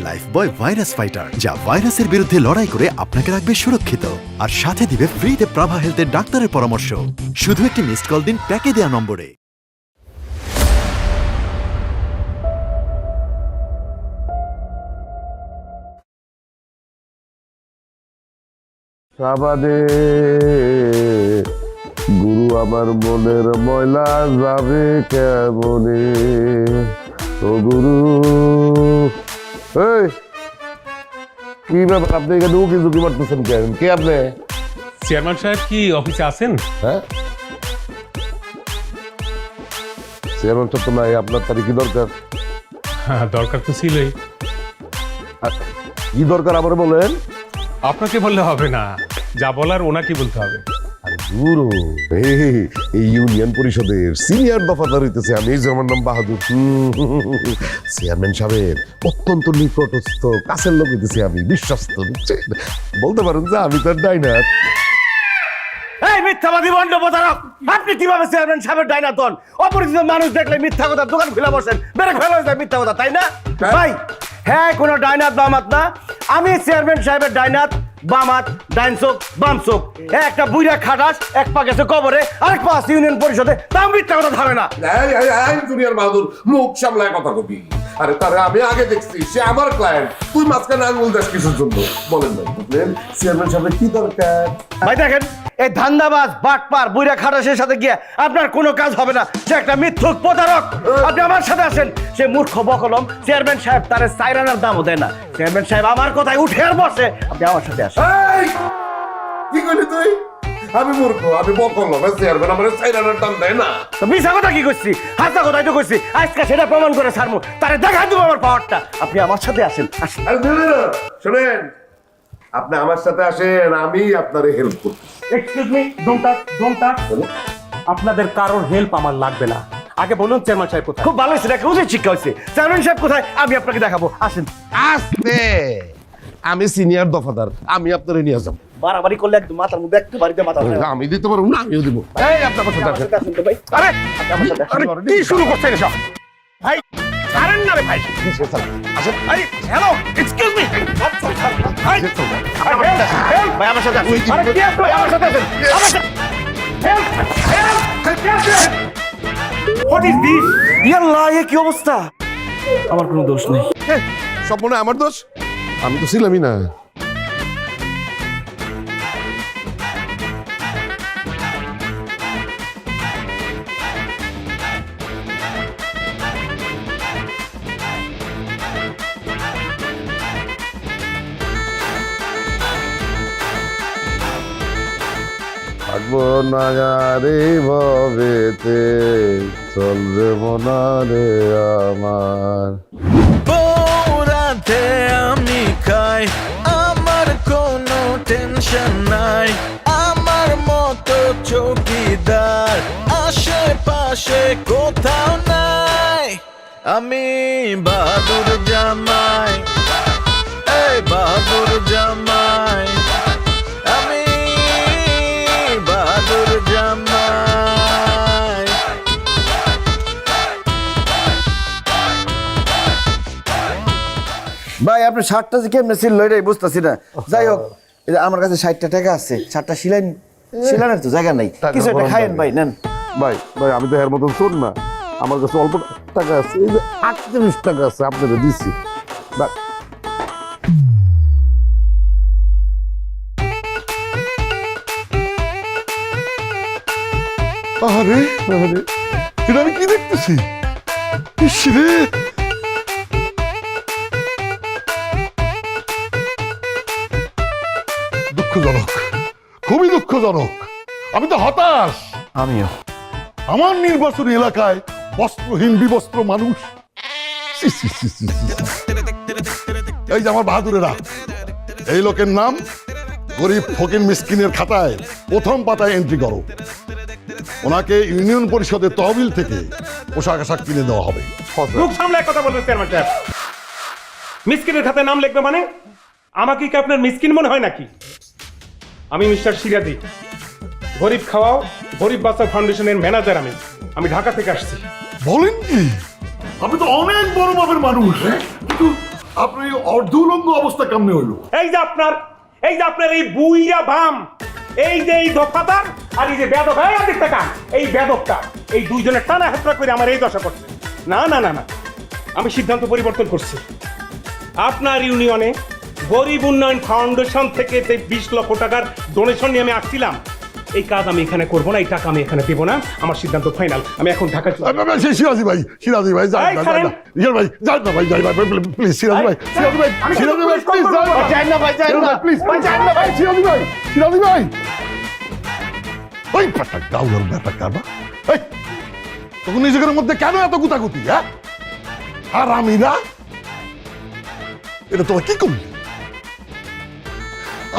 Lifebuoy virus fighter, যা ভাইরাসের বিরুদ্ধে লড়াই করে আপনাকে রাখবে সুরক্ষিত আর সাথে দিবে ফ্রিতে প্রাভা হেলথের ডাক্তারের পরামর্শ। শুধু একটি মিসড কল দিন প্যাকে দেওয়া নম্বরে। সাবাদে গুরু আমার মনের ময়লা যাবে কেমনে ও গুরু। এই কি ব্যাপার, আপনি এখানে উকি ঝুঁকি মারতেছেন কেন? কে আপনি? চেয়ারম্যান সাহেব কি অফিসে আছেন? হ্যাঁ, চেয়ারম্যান তো নাই। আপনার তার কি দরকার? হ্যাঁ, দরকার তো ছিলই। কি দরকার আবার বলেন? আপনাকে বললে হবে না, যা বলার ওনাকে বলতে হবে। গুরু, এই ইউনিয়ন পরিষদের সিনিয়র দফাদার হইতেছে আমি, এই যে আমার নাম বাহাদুর। চেয়ারম্যান সাহেবের অত্যন্ত নিকটস্থ কাছের লোক হইতেছে আমি, বিশ্বস্ত। বলতে পারেন যে আমি তার ডাইনার। এই মিথ্যাবাদী বন্ড প্রতারক, আপনি কিভাবে চেয়ারম্যান সাহেবের ডাইনার হন? অপরিচিত মানুষ দেখলে মিথ্যা কথা দোকান খুলে বসেন, বেড়ে ফেলা যায় মিথ্যা কথা, তাই না ভাই? হ্যাঁ, কোনো ডাইনাত বামাত না, আমি চেয়ারম্যান সাহেবের ডাইনাত বামাত, ডাইন চোখ বাম চোখ। একটা বুইরা খাটাস, এক পা গেছে কবরে, আরেক পা আছে ইউনিয়ন পরিষদে, তাও মিথ্যা কথা ধরে না। জুনিয়র বাহাদুর, মুখ সামলায় কথা কবি। আরে তারে আমি আগে দেখছি, সে আমার ক্লায়েন্ট। তুই মাঝখানে আঙুল দাস কিসের জন্য বলেন না? বুঝলেন চেয়ারম্যান সাহেবের কি দরকার? ভাই দেখেন, এই ধান্দাবাজ বাটপার বুইরা খাটাসের সাথে গিয়ে আপনার কোনো কাজ হবে না। সে একটা মিথ্যুক প্রতারক। আপনি আমার সাথে আসেন, সে মূর্খ বকলম। চেয়ারম্যান সাহেব তারে সাইরানার দামও দেয় না। চেয়ারম্যান সাহেব আমার কথায় উঠে আর বসে, আপনি আমার সাথে আসেন। এই, কি করলি তুই? আমি মূর্খ, আমি বকলম। চেয়ারম্যান আমার সাইরানার দাম দেয় না। তো মিছা কথা কি করছি? হাসা কথাই তো করছি। আজকে সেটা প্রমাণ করে ছাড়বো, তারে দেখা দেবো আমার পাওয়ারটা। আপনি আমার সাথে আসেন, আসেন। আরে শোনেন, আপনি আমার সাথে আসেন, আমি আপনারে হেল্প করব। Excuse me, don't touch. আপনাদের কারোর হেল্প আমার লাগবে না। আগে বলুন চেয়ারম্যান সাহেব কোথায়? খুব ভালো হয়েছে, একটা উচিত শিক্ষা হয়েছে। চেয়ারম্যান সাহেব কোথায়? আমি আপনাকে দেখাবো, আসেন। আস্তে, আমি সিনিয়র দফাদার, আমি আপনারে নিয়ে যাব। বাড়াবাড়ি করলে একদম মাথার মধ্যে একটু বাড়িতে মাথা উঠে। আমি দিতে পারবো না, আমিও দিব। এই আপনার সাথে আসেন। আসেন তো ভাই। আরে আমার সাথে আসেন। আরে কি শুরু করছেন এসব? ভাই পারেন না রে ভাই। আসেন। আরে হ্যালো, এক্সকিউজ মি। ভাই আমার সাথে আসেন। আরে কি আপনি আমার সাথে আসেন? আমার সাথে হেল্প হোয়াট ইজ দিস? ইয়াল্লাহ, এ কি অবস্থা? আমার কোনো দোষ নেই। সব মনে হয় আমার দোষ? আমি তো ছিলামই না। থাকবো না রে ভবেতে, চলবে মনারে আমার। রাতে আমি খাই, আমার কোনো টেনশন নাই। আমার মতো চৌকিদার আশেপাশে কোথাও নাই। আমি বাহাদুর জামাই, এই বাহাদুর জামাই, আমি বাহাদুর জামাই। ভাই আপনি শার্টটা যে কেমনে ছিল এটাই বুঝতেছি না। যাই হোক, এই যে আমার কাছে 60 টাকা আছে, শার্টটা সিলানের তো জায়গা নাই, কিছু একটা খাইয়েন ভাই, নেন। ভাই ভাই, আমি তো এর মতন শোন না, আমার কাছে অল্প টাকা আছে, এই যে 38 টাকা আছে, আপনাকে দিচ্ছি। আরে আরে, এটা আমি কি দেখতেছি? ইস রে, দুঃখজনক, খুবই দুঃখজনক। আমি তো হতাশ। আমিও। আমার নির্বাচনী এলাকায় বস্ত্রহীন বিবস্ত্র মানুষ। ছি, ছি, ছি, ছি, ছি। এই যে আমার বাহাদুরেরা, এই লোকের নাম গরিব ফকির মিসকিনের খাতায় প্রথম পাতায় এন্ট্রি করো। ওনাকে ইউনিয়ন পরিষদের তহবিল থেকে পোশাক আশাক কিনে দেওয়া হবে। মুখ সামলায় কথা বলবেন চেয়ারম্যান সাহেব। মিসকিনের খাতায় নাম লিখবে মানে? আমাকে কি আপনার মিসকিন মনে হয় নাকি? আমি মিস্টার সিরাজি, গরিব খাওয়াও গরিব বাচ্চা ফাউন্ডেশনের ম্যানেজার। আমি ঢাকা থেকে আসছি। বলেন কি? আপনি তো অনেক বড় মাপের মানুষ, কিন্তু আপনি অর্ধউলঙ্গ অবস্থা কেমনে হইলো? এই যে আপনার এই বুইরা বাম, এই যে এই দফাদার আর এই যে বেদক, এই দিক থেকে এই বেদকটা, এই দুইজনের টানা হেঁচড়া করে আমার এই দশা করছে। না না না না, আমি সিদ্ধান্ত পরিবর্তন করছি। আপনার ইউনিয়নে গরিব উন্নয়ন ফাউন্ডেশন থেকে যে 20 লক্ষ টাকার ডোনেশন নিয়ে আমি আসছিলাম, এই কাজ আমি এখানে করবো না, এই টাকা আমি এখানে দেবো না। আমার সিদ্ধান্ত ফাইনাল, আমি এখন ঢাকা চলে যাবো। সিরাজি ভাই যান এই না, ছাড়েন। রিয়াল ভাই যান না ভাই, প্লিজ সিরাজি ভাই প্লিজ যান না। যাই না ভাই, যাই না প্লিজ যান না ভাই, সিরাজি ভাই ওই পাটা গাউর ব্যাটা কারবা। এই তখন নিজেদের মধ্যে কেন এত গুতাগুতি? হ্যাঁ, আর আমি না, এটা তোরা কি করলি?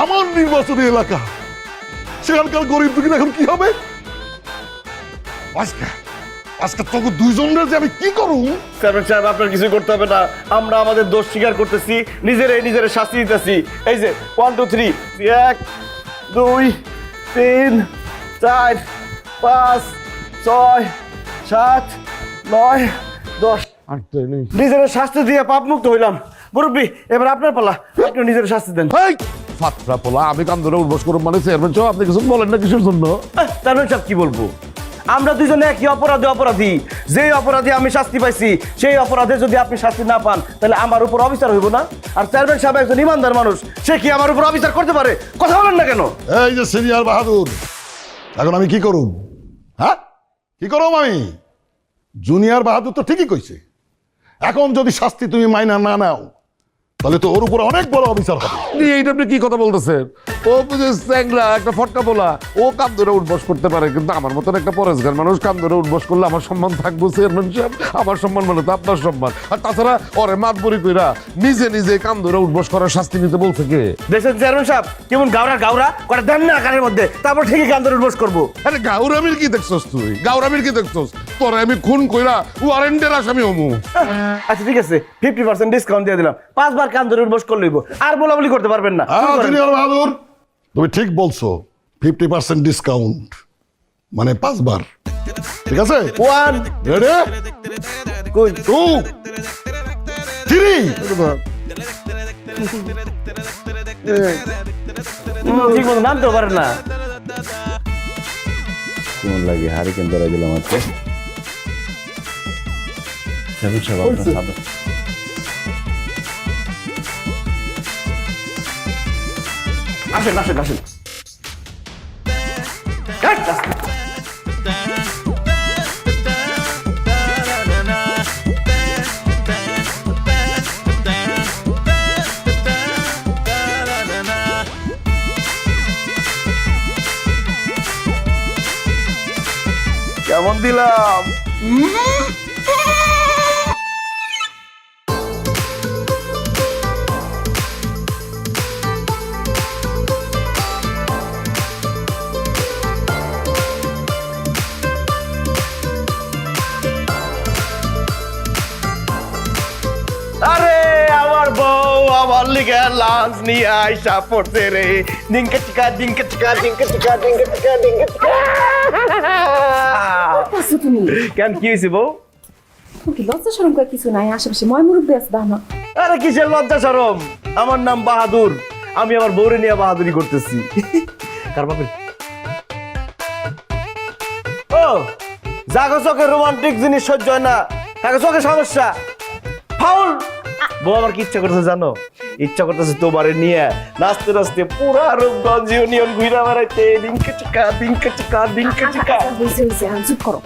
আমার নির্বাচনী এলাকা, সেখানকার গরিব দুঃখীর এখন কি হবে? আজকে তোকে দুইজনের যে আমি কি করুম? চেয়ারম্যান সাহেব, আপনার কিছু করতে হবে না, আমরা আমাদের দোষ স্বীকার করতেছি, নিজেরে শাস্তি দিতেছি। এই যে 1 2 3, 1 2 3 4 5 6 7 9 10। নিজের শাস্তি দিয়ে পাপ মুক্ত হইলাম। মুরব্বী, এবার আপনার পালা, আপনি নিজের শাস্তি দেন। ফাতরা পোলা, আমি কান ধরে উঠবস করুম মানে? চেয়ারম্যান সাহেব আপনি কিছু বলেন না কিসের জন্য? চেয়ারম্যান সাহেব কি বলবো, আমরা দুজনে একই অপরাধী। যেই অপরাধী আমি শাস্তি পাইছি, সেই অপরাধে যদি আপনি শাস্তি না পান, তাহলে আমার উপর অবিচার হইব না? আর চেয়ারম্যান সাহেব একজন ইমানদার মানুষ, সে কি আমার উপর অবিচার করতে পারে? কথা বলেন না কেন? এই যে সিনিয়র বাহাদুর, এখন আমি কি করুম? হ্যাঁ, কি করুম আমি? জুনিয়র বাহাদুর তো ঠিকই কইছে, এখন যদি শাস্তি তুমি মাইনা না নাও, তাহলে তো ওর উপরে অনেক বড় অবিচার হবে। এইটা আপনি কি কথা বলতেছেন? ও বুঝে চ্যাংরা একটা ফটকা বলা, ও কাম ধরে উঠবস করতে পারে, কিন্তু আমার মতন একটা পরেশগার মানুষ কাম ধরে উঠবস করলে আমার সম্মান থাকবো চেয়ারম্যান সাহেব? আমার সম্মান মানে তো আপনার সম্মান। আর তাছাড়া ওরে মাতবরি কইরা নিজে কাম ধরে উঠবস করার শাস্তি নিতে বলছে কে? দেখছেন চেয়ারম্যান সাহেব কেমন গাওরা করে দেন না কানের মধ্যে, তারপর ঠিকই কান ধরে উঠবস করবো। আরে গাউরামির কি দেখছস তুই? গাউরামির কি দেখছস? তোরে আমি খুন কইরা ওয়ারেন্টের আসামি হমু। আচ্ছা ঠিক আছে, 50% ডিসকাউন্ট দিয়ে দিলাম, 5 বার কান ধরে উঠবস করলে হইব, আর বলাবলি করতে পারবেন না। শুরু করেন। জুনিয়র বাহাদুর, তুমি ঠিক বলছো, 50% ডিসকাউন্ট মানে 5 বার। ঠিক আছে, 1 রেডি, কই 2 3। ঠিক মতো নামতেও পারেন না। কেমন লাগে হারিকেন ধরে দিলাম আজকে। আসেন। কেমন দিলাম? আরে আমার বউ আমার লিগে লাঞ্চ নিয়ে আইসা পড়তে রে, ডিঙ্কা চিকা। তুমি কেন কি হয়েছে বউ? কি লজ্জা শরম করে কিছু নাই, আশেপাশে ময় মুরব্বী আছে দানা। আরে কিসের লজ্জা শরম, আমার নাম বাহাদুর, আমি আমার বউরে নিয়ে বাহাদুরি করতেছি। কার বাপের? ও জাগো চোখে রোমান্টিক জিনিস সহ্য হয় না, তাকে চোখে সমস্যা, ফাউল। বউ আমার কি ইচ্ছা করতেছে জানো? ইচ্ছা করতেছে তোমারে নিয়ে নাচতে পুরা রূপগঞ্জ ইউনিয়ন ঘুরে বেড়াইতে, ডিঙ্কা চিকা। হয়েছে চুপ করো,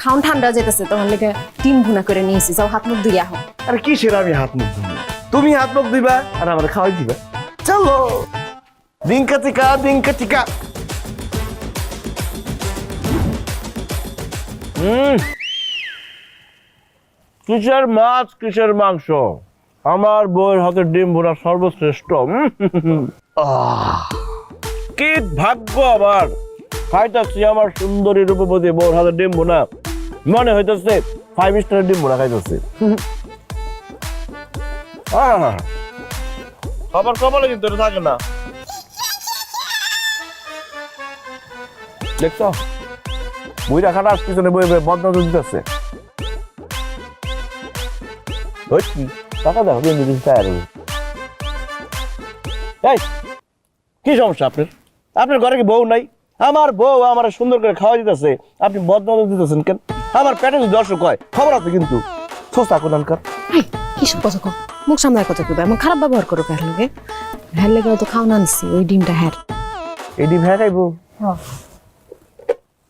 খাউন ঠান্ডা যেতেছে, তোমার লেগে ডিম ভুনা করে নিয়েছি, যাও হাত মুখ ধুইয়া হোক। আরে কিসের আমি হাত মুখ ধুবো? তুমি হাত মুখ দিবা আর আমার খাওয়াই দিবা। চলো ডিঙ্কা চিকা। কিসের মাছ কিসের মাংস, আমার বউয়ের হাতের ডিম ভুনা সর্বশ্রেষ্ঠ। কি ভাগ্য আমার, খাইতেছি আমার সুন্দরী রূপবতী বউর হাতের ডিম ভুনা, মনে হইতেছে 5 স্টারের ডিম ভুনা খাইতেছে। আবার কপালে কিন্তু এটা থাকে না, দেখছো বুইরা খাটা পিছনে বই বদনা দিতেছে। টাকা দেখো কিন্তু দিন চাই এই কি সমস্যা আপনার? আপনার ঘরে কি বউ নাই? আমার বউ আমার সুন্দর করে খাওয়া দিতেছে, আপনি বদনাম দিতেছেন কেন? আমার পেটে যদি দর্শক হয় খবর আছে কিন্তু সস্তা কোনকার। কি সব কথা কও? মুখ সামলায় কথা কইবা, এমন খারাপ ব্যবহার করো কার লগে? হ্যার লেগে তো খাওয়া আনছি, ওই ডিমটা হ্যার। এই ডিম হ্যাঁ খাইবো?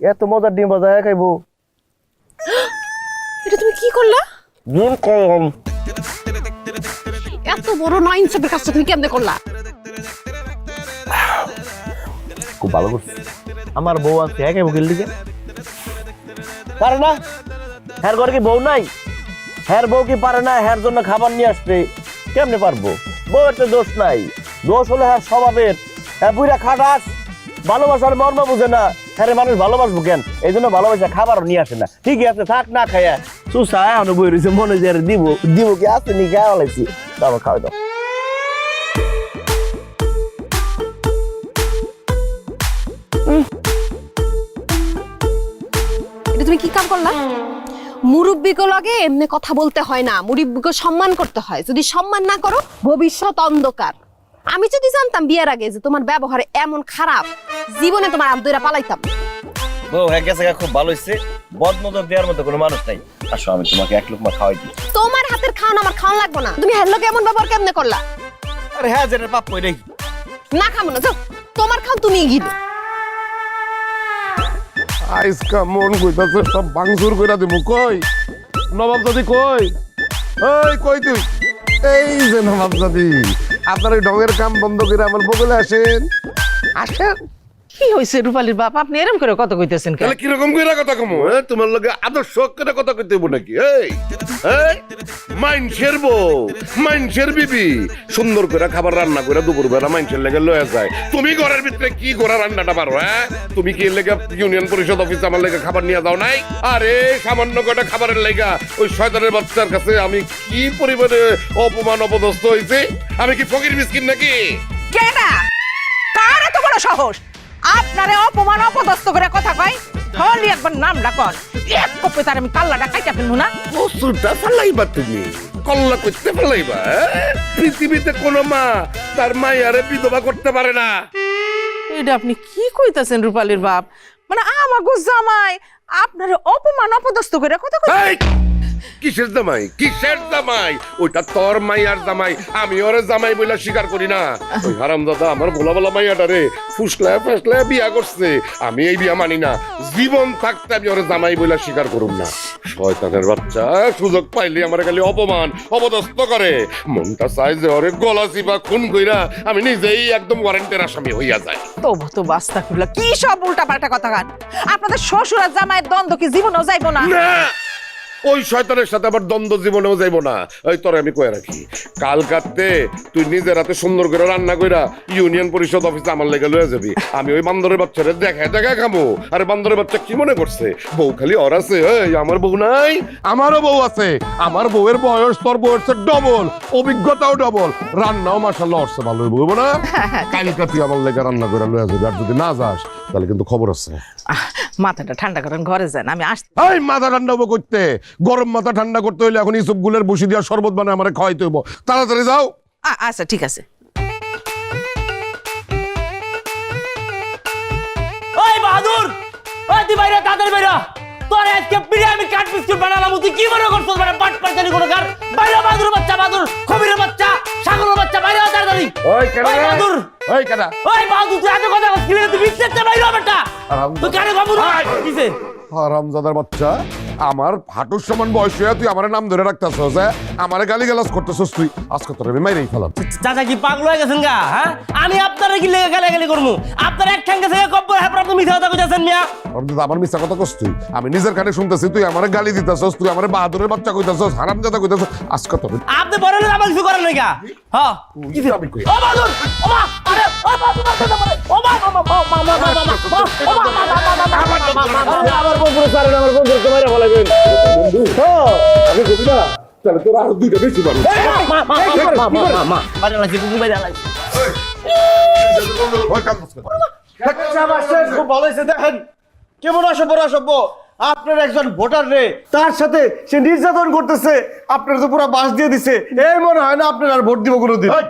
এত মজার ডিম বাজা হ্যাঁ খাইবো? এটা তুমি কি করলা? ডিম কম। এত বড় না ইনসাফের কাজটা তুমি কেমনে করলা? খুব ভালো করছে। আমার বউ আছে হ্যাঁ খাইবো গেল দিকে পারে না? হ্যার ঘরে কি বউ নাই? হ্যার বউ কি পারে না হ্যার জন্য খাবার নিয়ে আসতে? কেমনে পারবো? বউয়ের তো দোষ নাই, দোষ হলো হ্যাঁ স্বভাবের। হ্যাঁ বুড়া খাটাস, ভালোবাসার মর্ম বুঝে না। হ্যাঁ মানুষ ভালোবাসবো কেন? এই জন্য ভালোবাসা খাবারও নিয়ে আসে না। ঠিকই আছে থাক না খাইয়া সুসা এখন বই রয়েছে মনে যে দিব দিব কি আছে নি খাওয়া লাগছি তারপর খাওয়া দাও। এটা তুমি কি কাম করলা? মুরব্বিকে লগে এমনি কথা বলতে হয় না, মুরব্বিকে সম্মান করতে হয়। যদি সম্মান না করো ভবিষ্যৎ অন্ধকার। আমি যদি জানতাম বিয়ের আগে যে তোমার ব্যবহার এমন খারাপ, জীবনে তোমার আমদইরা পালাইতাম। বউ হ্যাঁ গেছে খুব ভালো হয়েছে, বদনজর দেওয়ার মতো কোনো মানুষ নাই। আসো আমি তোমাকে এক লোকমা খাওয়াই দিই। তোমার হাতের খাওয়া আমার খাওয়া লাগবে না। তুমি হ্যার লগে এমন ব্যবহার কেমনে করলা? আরে হ্যাঁ যেটা পাপ কই নাই না খাবো না, যাও তোমার খাও তুমি গিলো। আইসকা মন কইতাছে সব ভাঙচুর কইরা দিমু। কই নবাবজাদি কই? ওই কই তুই? এই যে নবাবজাদি, আপনার এই ডগের কাম বন্ধ করে আমার বগলে আসেন। আসেন। কি হয়েছে রূপালীর বাপ, আপনি এরকম করে কথা কইতেছেন কেন? তাহলে কিরকম কইরা কথা কমু? তোমার লগে আদর্শ করে কথা কইতে হইব নাকি? এই মাইনষের বউ, মাইনষের বিবি সুন্দর করে খাবার রান্না করে দুপুর বেলা মাইনষের লেগে লয়ে যায়। তুমি ঘরের ভিতরে কি করে রান্নাটা পারো? হ্যাঁ তুমি কি লেগে ইউনিয়ন পরিষদ অফিস আমার লেগে খাবার নিয়ে যাও নাই? আরে সামান্য কটা খাবারের লেগা ওই শয়তানের বাচ্চার কাছে আমি কি পরিমাণে অপমান অপদস্থ হয়েছি? আমি কি ফকির মিসকিন নাকি? কেডা? কার এত বড় সাহস আপনারে অপমান অপদস্থ করে কথা কয়? হলি একবার নাম ডাকন, এক কপে তার আমি কাল্লাটা কাইটা ফেলবো না। অসুরটা ফেলাইবা তুমি, কল্লা করতে ফেলাইবা? পৃথিবীতে কোনো মা তার মায়ারে বিধবা করতে পারে না। এটা আপনি কি কইতাছেন রূপালীর বাপ? মানে আমাগো জামাই আপনারে অপমান অপদস্থ করে কথা কয়? এই, কিসের জামাই? কিসের জামাই? ওইটা তোর মাইয়ার জামাই, আমি ওরে জামাই বইলা স্বীকার করি না। ওই হারামজাদা আমার ভোলা ভোলা মাইয়াটারে ফুসলায় ফাসলায় বিয়া করছে, আমি এই বিয়া মানি না। জীবন থাকতে আমি ওরে জামাই বইলা স্বীকার করুম না। শয়তানের বাচ্চা সুযোগ পাইলে আমার খালি অপমান অপদস্থ করে। মনটা চাই যে ওরে গলা চিপা খুন কইরা আমি নিজেই একদম ওয়ারেন্টের আসামি হইয়া যায়। তবু তো আস্তাগফিরুল্লাহ, কি সব উল্টা পাল্টা কথা কান? আপনাদের শ্বশুর আর জামাইয়ের দ্বন্দ্ব কি জীবনেও যাইবো না? না, ওই শয়তানের সাথে আবার দ্বন্দ্ব জীবনেও যাইব না। ওই তোরে আমি কয়ে রাখি, কাল কাটতে তুই নিজের হাতে সুন্দর করে রান্না কইরা ইউনিয়ন পরিষদ অফিসে আমার লেগে লয়ে যাবি। আমি ওই বান্দরের বাচ্চারে দেখা দেখা খামো। আরে বান্দরের বাচ্চা কি মনে করছে বউ খালি ওর আছে? এই আমার বউ নাই? আমারও বউ আছে। আমার বউয়ের বয়স তোর বয়সের ডবল, অভিজ্ঞতাও ডবল, রান্নাও মাশাআল্লাহ ওরছে ভালো হইব না? কালকা তুই আমার লেগে রান্না করে লয়ে যাবি। আর যদি না যাস তাহলে কিন্তু খবর আছে। মাথাটা ঠান্ডা করেন, ঘরে যান, আমি আসছি। এই মাথা ঠান্ডা হবো করতে, গরম মাথা ঠান্ডা করতে হইলে এখন ইসব গুলের বসি দিয়া শরবত বানায় আমার খাওয়াইতে হইব। তাড়াতাড়ি যাও। আচ্ছা ঠিক আছে। ওই বাহাদুর, ওই তুই বাইরে তাদের বাইরে, তোর আজকে পিড়ে আমি কাট বিস্কুট বানালাম, তুই কি মনে করছিস? মানে পাট পাইতানি কোনো কার বাইরে? বাহাদুর বাচ্চা, বাহাদুর খবিরের বাচ্চা, সাগরের বাচ্চা, বাইরে তাড়াতাড়ি। ওই কেডা? ওই বাহাদুর, ওই কেডা? ওই বাহাদুর তুই এত কথা বলছিস, তুই বিচ্ছেদ বাইরে বেটা, তুই কানে খবর কিসে? হারামজাদার বাচ্চা, আমার হাঁটুর সমান বয়স হয়ে তুই আমার নাম ধরে রাখতেছস, আমার গালি গালাজ করতেছস তুই। আজকে তোর আমি মাইরেই ফেলাম। চাচা কি পাগল হয়ে গেছেন গা? হ্যাঁ আমি আপনারা কি লেগে গালাগালি করবো? আপনার এক ঠ্যাঙ্গে থেকে কব্বর হ্যাঁ আপনি মিথ্যা কথা কইতাছেন মিয়া। আমার মিথ্যা কথা কস তুই? আমি নিজের কানে শুনতেছি তুই আমার গালি দিতেছস, তুই আমার বাহাদুরের বাচ্চা কইতাছস, হারামজাদা কইতাছস। আজকে তোর আপনি বড় লোক আমার কিছু করেন নাই গা? হ্যাঁ আমি কই ও বাহাদুর, ও মা, আরে ও বাহাদুর, ও মা, আমার বন্ধুর সারেন, আমার বন্ধুকে মেরে ফেলাবেন। আমি কবি না, তাহলে তোর আরো দুইটা বেশি পাবো। বাইরে লাগছে, কুকুর বাইরে লাগছে। ওই কাম করছ। খুব ভালো হয়েছে, দেখেন কেমন অসভ্য অসভ্য। আপনার একজন ভোটার রে তার সাথে সে নির্যাতন করতেছে, আপনার তো পুরো বাস দিয়ে দিছে। এই মনে হয় না আপনার আর ভোট দিব কোনোদিন। এই,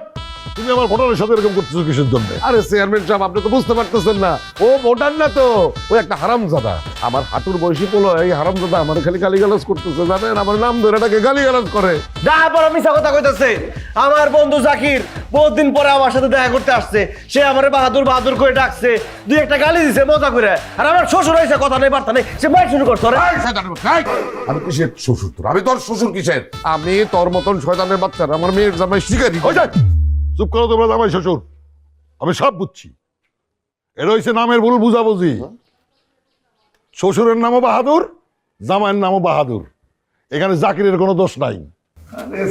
তুমি আমার ভোটারের সাথে এরকম করতেছো কিসের জন্য? আরে চেয়ারম্যান সাহেব, আপনি তো বুঝতে পারতেছেন না, ও ভোটার না তো, ও একটা হারামজাদা। আমার হাঁটুর বয়সী পোলো এই হারামজাদা আমার খালি গালিগালাজ করতেছে, জানেন? আমার নাম ধরে এটাকে গালিগালাজ করে। যার পর মিছা কথা কইতাছে। আমার বন্ধু জাকির বহুত দিন পরে আমার সাথে দেখা করতে আসছে, সে আমারে বাহাদুর বাহাদুর করে ডাকছে, দুই একটা গালি দিছে মজা করে। আর আমার শ্বশুর হয়েছে, কথা নেই বার্তা নেই, সে মাইক শুরু করছে। আমি কিসের শ্বশুর তোর? আমি তোর শ্বশুর কিসের? আমি তোর মতন শয়তানের বাচ্চার আমার মেয়ের জামাই শিকারি। ওই যাই, চুপ করো তোমরা, জামাই শ্বশুর। আমি সব বুঝছি, এটা হচ্ছে নামের ভুল বুঝাবুঝি। শ্বশুরের নামও বাহাদুর, জামাইয়ের নামও বাহাদুর, এখানে জাকিরের কোনো দোষ নাই।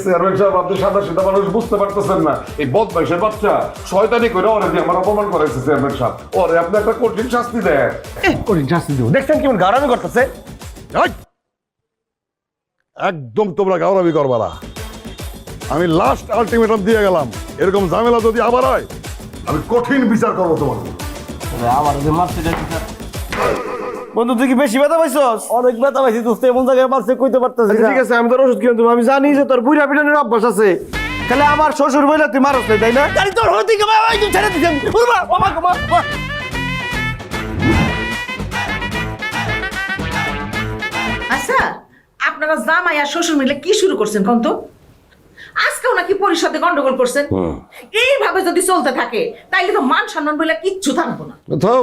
চেয়ারম্যান সাহেব, আপনি সাদা সিধা মানুষ বুঝতে পারতেছেন না। এই বদমাইশের বাচ্চা শয়তানি করে ওরে দিয়ে আমার অপমান করেছে চেয়ারম্যান সাহেব। ওরে আপনি একটা কঠিন শাস্তি দেন। কঠিন শাস্তি দেবো? দেখছেন কেমন গারামি করতেছে। এই, একদম তোমরা গাওরাবি করবা না। আমি লাস্ট আলটিমেটাম দিয়ে গেলাম, এরকম ঝামেলা যদি আবার হয় আমি কঠিন বিচার করবো তোমার। আমার যে মারছে বন্ধু, তুই কি বেশি ব্যথা পাইছস? অনেক ব্যথা পাইছি দোস্ত, এমন জায়গায় মারছে কইতে পারতেছিস। ঠিক আছে, আমি তোর ওষুধ কিনে দেবো। আমি জানি যে তোর বুড়া পিটানোর অভ্যাস আছে, তাহলে আমার শ্বশুর বইলে তুই মারস না, তাই না? জানি তোর হতে কি ভাই, তুই ছেড়ে দিছেন। আচ্ছা, আপনারা জামাই আর শ্বশুর মিলে কি শুরু করছেন কোন তো? আজকেও নাকি পরিষদে গন্ডগোল করছেন। এইভাবে যদি চলতে থাকে তাইলে তো মান সম্মান বলে কিচ্ছু থাকবো না। তো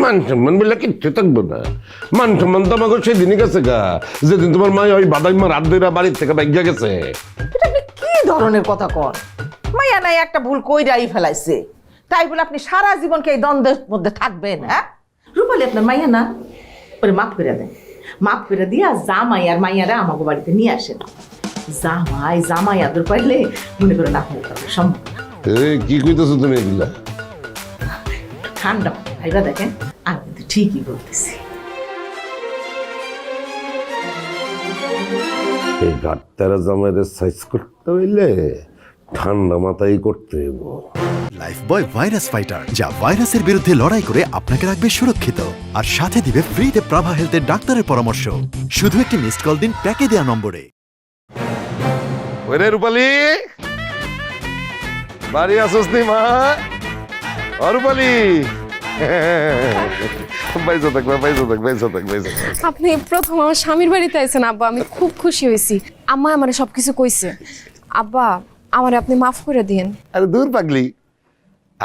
মান সম্মান বলে কিচ্ছু থাকবো না। মান সম্মান তো আমাকে সেদিনই গেছে গা, যেদিন তোমার মা ওই বাদাইমার হাত ধরে বাড়ির থেকে বাইক গেছে। এটা আপনি কি ধরনের কথা কন? মাইয়া নাই একটা ভুল কইরাই ফেলাইছে, তাই বলে আপনি সারা জীবনকে এই দ্বন্দ্বের মধ্যে থাকবেন? হ্যাঁ, রূপালী আপনার মাইয়া না, ওরে মাফ করে দেন। মাফ করে দিয়া জামাই আর মাইয়ারা আমাকে বাড়িতে নিয়ে আসেন। জামাই জামাই আদর পাইলে মনে করেন আপনার কাছে সম্ভব। কি কইতেছো তুমি এগুলা? ঠান্ডা ভাইরা দেখেন, আমি কিন্তু ঠিকই বলতেছি। এই গাড়তারা জামাইদের সাইজ করতে হইলে ঠান্ডা মাথায় করতে হইব। লাইফবয় ভাইরাস ফাইটার, যা ভাইরাসের বিরুদ্ধে লড়াই করে আপনাকে রাখবে সুরক্ষিত আর সাথে দিবে ফ্রিতে প্রাভা হেলথের ডাক্তারের পরামর্শ। শুধু একটি মিসড কল দিন প্যাকে দেওয়া নম্বরে। ওরে রূপালী, বাড়ি আসোস নি মা? ও রূপালী, বাইজা থাক, বাইজা থাক, বাইজা থাক, বাইজা থাক। আপনি প্রথম আমার স্বামীর বাড়িতে আইছেন আব্বা, আমি খুব খুশি হয়েছি। আম্মা আমারে সবকিছু কইছে। আব্বা, আমারে আপনি মাফ করে দিন। আরে দূর পাগলি,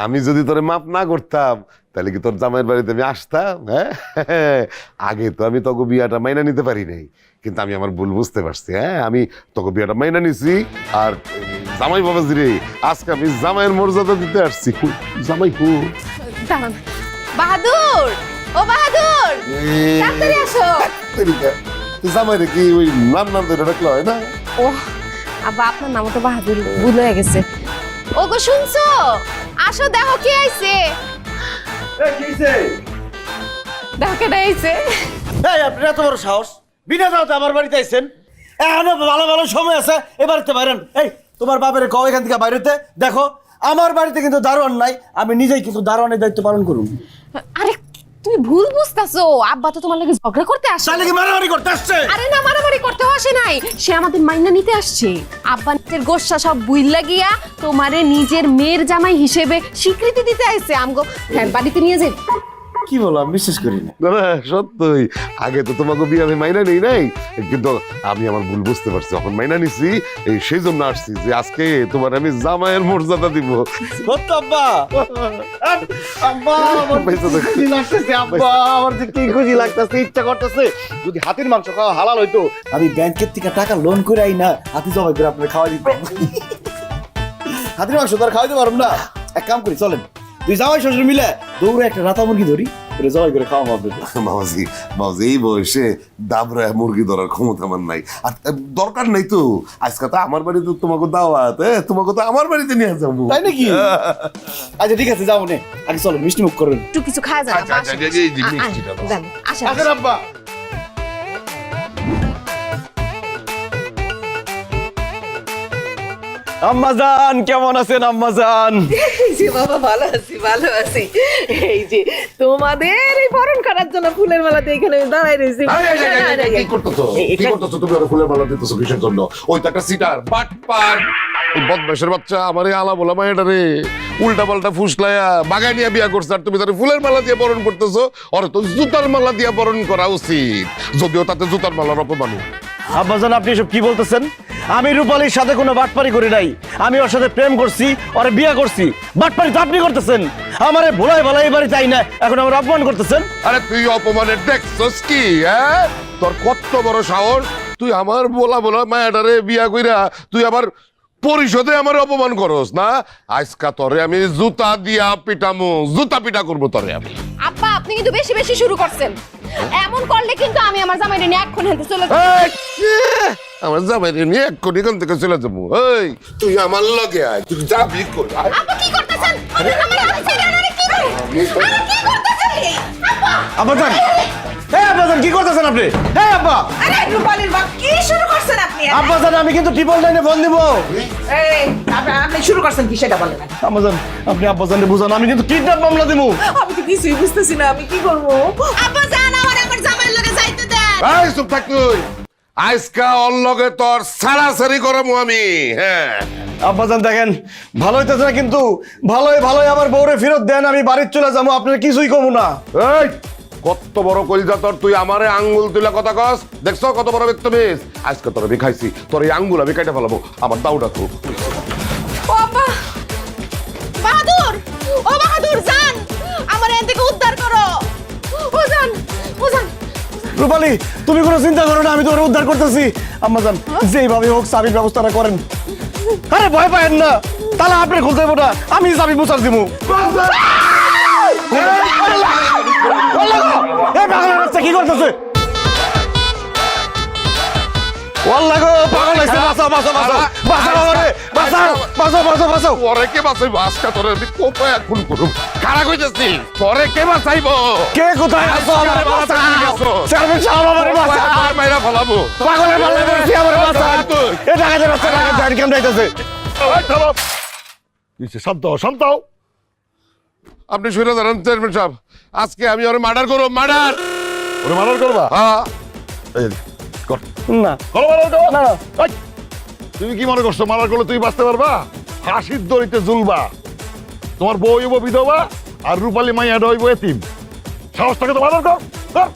আমি যদি তোরে মাপ না করতাম তাহলে কি তোর জামাইয়ের বাড়িতে আমি আসতাম? হ্যাঁ, আগে তো আমি তোকে বিয়াটা মাইনা নিতে পারি নাই, কিন্তু আমি আমার ভুল বুঝতে পারছি। হ্যাঁ, আমি তোকে বিয়াটা মাইনা নিছি। আর জামাই বাবাজি রে, আজকে আমি জামাইয়ের মর্যাদা দিতে আসছি। জামাই কো দাঁড়ান। বাহাদুর, ও বাহাদুর, তাড়াতাড়ি আসো। জামাই রে কি ওই নাম নাম ধরে রাখলে হয় না? ও আব্বা, আপনার নাম তো বাহাদুর, ভুল হয়ে গেছে। ওগো শুনছো? আসো, দেখো কে আইছে। দেখো কে আইছে। এই আপনার এত বড় সাহস, বিনা দাওয়াতে আমার বাড়িতে আইছেন? এখনো ভালো ভালো সময় আছে, এ বাড়িতে বাইরেন। এই তোমার বাপের কও এখান থেকে বাইরেতে। দেখো আমার বাড়িতে কিন্তু দারোয়ান নাই, আমি নিজেই কিন্তু দারোয়ানের দায়িত্ব পালন করুন। আরে তুমি ভুল বুঝতাছো, আব্বা তো তোমার লাগে ঝগড়া করতে আসছে। তাহলে কি মারামারি করতে আসছে? আরে না, মারামারি করতে আসে নাই, সে আমাদের মাইনা নিতে আসছে। আব্বা নিজের গোসা সব বুইল্লা গিয়া তোমারে নিজের মেয়ের জামাই হিসেবে স্বীকৃতি দিতে আইছে। আমগো হ্যাঁ, বাড়িতে নিয়ে যাই। কি বললাম, বিশ্বাস করি না। না, সত্যই আগে তো তোমাকে বিয়ে আমি মাইনা নেই নাই, কিন্তু আমি আমার ভুল বুঝতে পারছি, এখন মাইনা নিছি। এই সেই জন্য আসছি যে আজকে তোমার আমি জামাইয়ের মর্যাদা দিব। সত্য আব্বা, আব্বা আমার খুশি লাগতেছে। আব্বা আমার যে কি খুশি লাগতেছে, ইচ্ছা করতেছে যদি হাতির মাংস খাওয়া হালাল হইতো, আমি ব্যাংকের থেকে টাকা লোন করে আই না হাতি জবাই করে আপনার খাওয়া দিতাম। হাতির মাংস তো আর খাওয়াইতে পারব না। এক কাম করি, চলেন তুই জামাই শ্বশুর মিলে দৌড়ে একটা রাতা মুরগি ধরি, জবাই করে খাওয়া হবে। বাবাজি, বাবাজি এই বয়সে দাবরা মুরগি ধরার ক্ষমতা আমার নাই, আর দরকার নাই তো। আজকে তো আমার বাড়িতে তোমাকে দাওয়াত, তোমাকে তো আমার বাড়িতে নিয়ে যাবো, তাই নাকি? আচ্ছা ঠিক আছে, যাবো নে, আগে চলো মিষ্টি মুখ করবেন। একটু কিছু খাওয়া যায়। আচ্ছা, আচ্ছা, এই যে মিষ্টিটা দাও। আসেন আসেন আব্বা। আম্মাজান কেমন আছেন আম্মাজান? এই যে বাবা ভালো আছি ভালো আছি। এই যে তোমাদের এই বরণ করার জন্য ফুলের মালা দিয়ে এখানে আমি দাঁড়াই রয়েছি। কি করতেছো কি করতেছো তুমি ওরা ফুলের মালা দিতেছো কিসের জন্য? ওই তো একটা সিটার বাটপার এই বদমাশের বাচ্চা আমার এই আলা বলা মায়েটা রে উল্টা পাল্টা ফুসলায়া বাগায় নিয়ে বিয়া করছে আর তুমি তার ফুলের মালা দিয়ে বরণ করতেছো। ওরে তো জুতার মালা দিয়ে বরণ করা উচিত, যদিও তাতে জুতার মালার অপমান। আব্বাজান আপনি এসব কি বলতেছেন? আমি রূপালীর সাথে কোনো বাটপারি করি নাই, আমি ওর সাথে প্রেম করছি, ওরে বিয়ে করছি। বাটপারি তো আপনি করতেছেন, আমারে ভোলাই ভালাই বাড়ি চাই না, এখন আমার অপমান করতেছেন। আরে তুই অপমানের দেখছস কি? হ্যাঁ তোর কত বড় সাহস, তুই আমার বলা বলা মায়াটারে বিয়া কইরা তুই আবার পরিষদে আমার অপমান করস না? আজকা তোরে আমি জুতা দিয়া পিটামু, জুতা পিটা করবো তোরে আমি। আব্বা আপনি কিন্তু বেশি বেশি শুরু করছেন, এমন করলে কিন্তু আমি আমার জামাইরে নিয়ে এখন হেঁটে চলে যাব। এই, আমার জামাই নিয়ে এক্ষুনি এখান থেকে চলে যাবো। এই তুই আমার লগে আয়, তুই যাবি কই? আয়। আব্বা কি করতেছেন? আমার হাতে ছেড়ে আরে কি করে? আরে কি করতেছেন? আব্বা আব্বাজান আব্বাজান কি করতেছেন আপনি? হ্যাঁ আব্বা আরে রূপালীর বাপ কি শুরু করছেন আপনি? আব্বাজান আমি কিন্তু ট্রিপল লাইনে ফোন দিব। এই আপনি শুরু করছেন কি সেটা বলেন। আব্বাজান আপনি আব্বাজানকে বুঝান, আমি কিন্তু কিডন্যাপ মামলা দিব। আমি তো কিছুই বুঝতেছি না আমি কি করব। আব্বা জান আমার জামাইয়ের লগে যাইতে দেন। এই চুপ থাক তুই। আজকা ওর লগে তোর সারাসারি করবো আমি। হ্যাঁ আব্বাজান দেখেন ভালো হইতেছে না, কিন্তু ভালোই ভালোই আমার বউরে ফেরত দেন, আমি বাড়ির চলে যাবো, আপনার কিছুই কমু না। এই কত বড় কলিজা তোর, তুই আমারে আঙ্গুল তুলে কথা কস? দেখছো কত বড় ব্যক্তিবিস? আজকে তোর আমি খাইছি, তোর এই আঙ্গুল আমি কেটে ফেলাবো। আমার দাউটা তো ও আব্বা বাহাদুর, ও বাহাদুর জান আমার এখান থেকে উদ্ধার করো। ও জান ও জান। রূপালী তুমি কোনো চিন্তা করো না, আমি তোমার উদ্ধার করতেছি। আম্মাজান যেইভাবে হোক চাবির ব্যবস্থাটা করেন। আরে ভয় পায়েন না, তাহলে আপনি খুলতে দেবো না, আমি চাবি মুছার দিব। কি করতেছে? পরে কে বাঁচাইবো? আজকে তোর আমি কোপায় খুন করব। কারা কইতেছি পরে কে বাঁচাইবো? কে কোথায় আছো? আমারে বাঁচাও। চেয়ারম্যান সাহেব আমারে বাঁচাও। মাইরা ফেলাবো। পাগলের পাল্লায় পড়েছি, আমারে বাঁচাও। এ ডাকাতের বাচ্চা ডাকাত কেমন যাইতেছে? শান্ত হও, শান্ত হও। আপনি শুনে জানেন চেয়ারম্যান সাহেব, আজকে আমি ওরে মার্ডার করব। মার্ডার ওরে মার্ডার করবা? হ্যাঁ এই, কর। না করো, মার্ডার করো। না না এই, তুমি কি মনে করছো মার্ডার করলে তুমি বাঁচতে পারবা? ফাঁসির দড়িতে ঝুলবা। তোমার বউ হইব বিধবা আর রূপালী মাইয়াটা হইব এতিম। সাহস থাকে তো মার্ডার কর। কর।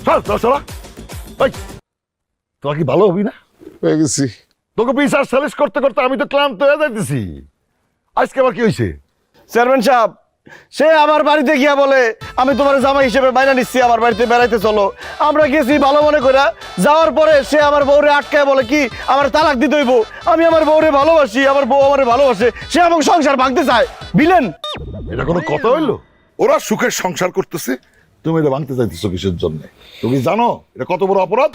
চল চল চলা। এই তোরা কি ভালো হবি না? হয়ে গেছি। তোকে বিচার সালিশ করতে করতে আমি তো ক্লান্ত হয়ে যাইতেছি। আজকে আবার কি হয়েছে? চেয়ারম্যান সাহেব সে আমার বাড়িতে গিয়া বলে আমি তোমার জামাই হিসেবে বাইনা নিচ্ছি, আমার বাড়িতে বেড়াইতে চলো। আমরা গেছি ভালো মনে করে, যাওয়ার পরে সে আমার বউরে আটকায় বলে কি আমার তালাক দিতে হইব। আমি আমার বউরে ভালোবাসি, আমার বউ আমারে ভালোবাসে, সে আমাকে সংসার ভাঙতে চায়। বিলেন এটা কোনো কথা হইলো? ওরা সুখের সংসার করতেছে, তুমি এটা ভাঙতে চাইতেছো কিসের জন্য? তুমি জানো এটা কত বড় অপরাধ?